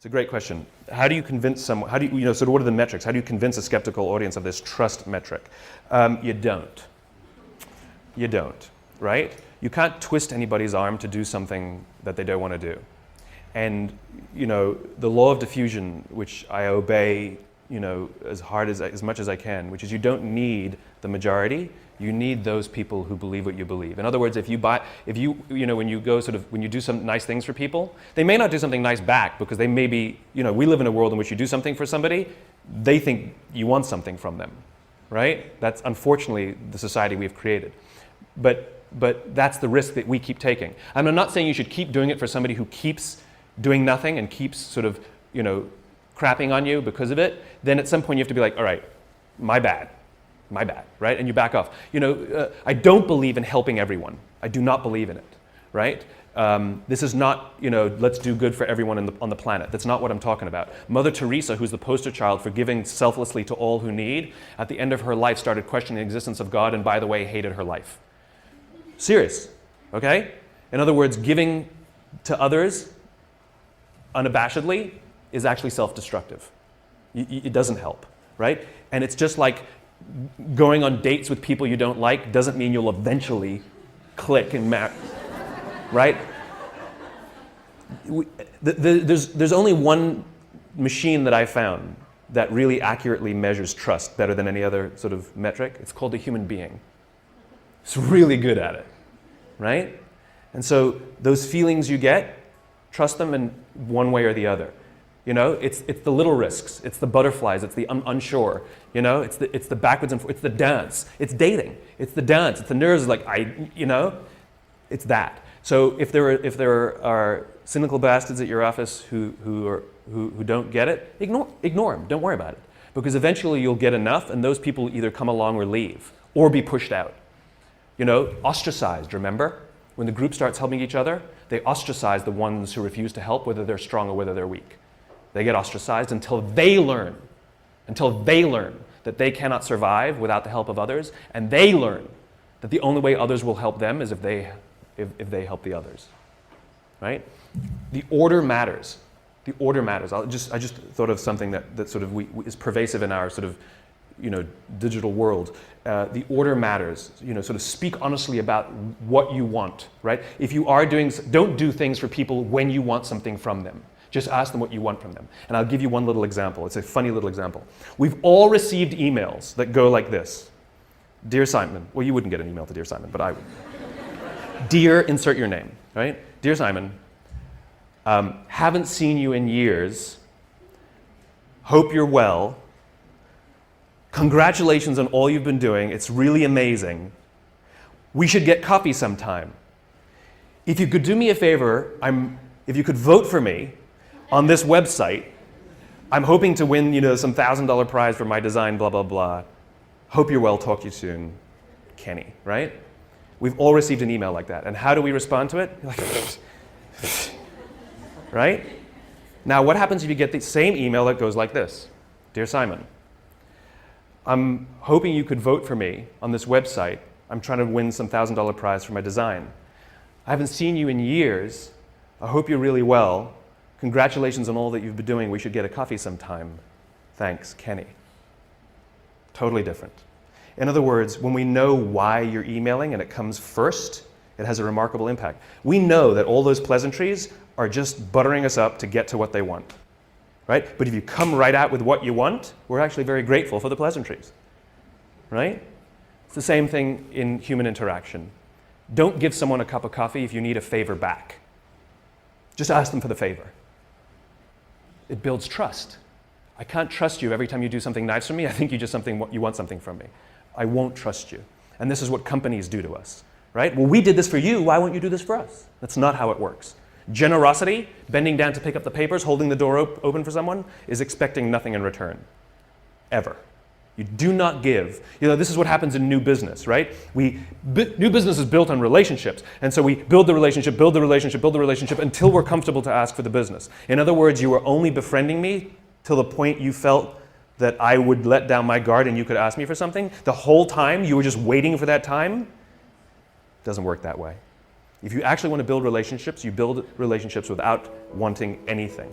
It's a great question. How do you convince someone, sort of what are the metrics? How do you convince a skeptical audience of this trust metric? You don't. You don't, right? You can't twist anybody's arm to do something that they don't want to do. And, the law of diffusion, which I obey, as much as I can, which is you don't need the majority, you need those people who believe what you believe. In other words, when you do some nice things for people, they may not do something nice back because they may be, we live in a world in which you do something for somebody, they think you want something from them, right? That's unfortunately the society we've created. But that's the risk that we keep taking. And I'm not saying you should keep doing it for somebody who keeps doing nothing and keeps sort of, crapping on you because of it. Then at some point you have to be like, all right, my bad, right? And you back off. I don't believe in helping everyone. I do not believe in it, right? This is not, let's do good for everyone on the planet. That's not what I'm talking about. Mother Teresa, who's the poster child for giving selflessly to all who need, at the end of her life started questioning the existence of God and, by the way, hated her life. Serious, okay? In other words, giving to others unabashedly is actually self-destructive. It doesn't help, right? And it's just like going on dates with people you don't like doesn't mean you'll eventually click and match, right? There's only one machine that I found that really accurately measures trust better than any other sort of metric. It's called the human being. It's really good at it, right? And so those feelings you get, trust them in one way or the other. It's the little risks, it's the butterflies, it's the unsure, it's the backwards and forwards, it's the dance, it's dating, it's the dance, it's the nerves, it's that. So if there are cynical bastards at your office who don't get it, ignore them, don't worry about it. Because eventually you'll get enough and those people either come along or leave, or be pushed out. Ostracized, remember? When the group starts helping each other, they ostracize the ones who refuse to help, whether they're strong or whether they're weak. They get ostracized until they learn that they cannot survive without the help of others, and they learn that the only way others will help them is if they help the others, right? The order matters. The order matters. I just thought of something that sort of is pervasive in our sort of digital world. The order matters. Sort of speak honestly about what you want, right? If you are don't do things for people when you want something from them. Just ask them what you want from them. And I'll give you one little example. It's a funny little example. We've all received emails that go like this. Dear Simon, well, you wouldn't get an email to Dear Simon, but I would. Dear, insert your name, right? Dear Simon, haven't seen you in years. Hope you're well. Congratulations on all you've been doing. It's really amazing. We should get coffee sometime. If you could do me a favor, if you could vote for me on this website, I'm hoping to win, some $1,000 prize for my design, blah, blah, blah. Hope you're well, talk to you soon. Kenny, right? We've all received an email like that. And how do we respond to it? Right? Now, what happens if you get the same email that goes like this? Dear Simon, I'm hoping you could vote for me on this website. I'm trying to win some $1,000 prize for my design. I haven't seen you in years. I hope you're really well. Congratulations on all that you've been doing. We should get a coffee sometime. Thanks, Kenny. Totally different. In other words, when we know why you're emailing and it comes first, it has a remarkable impact. We know that all those pleasantries are just buttering us up to get to what they want, right? But if you come right out with what you want, we're actually very grateful for the pleasantries, right? It's the same thing in human interaction. Don't give someone a cup of coffee if you need a favor back. Just ask them for the favor. It builds trust. I can't trust you every time you do something nice for me. I think you want something from me. I won't trust you. And this is what companies do to us, right? Well, we did this for you. Why won't you do this for us? That's not how it works. Generosity, bending down to pick up the papers, holding the door open for someone, is expecting nothing in return, ever. You do not give. This is what happens in new business, right? New business is built on relationships. And so we build the relationship until we're comfortable to ask for the business. In other words, you were only befriending me till the point you felt that I would let down my guard and you could ask me for something. The whole time you were just waiting for that time. It doesn't work that way. If you actually want to build relationships, you build relationships without wanting anything.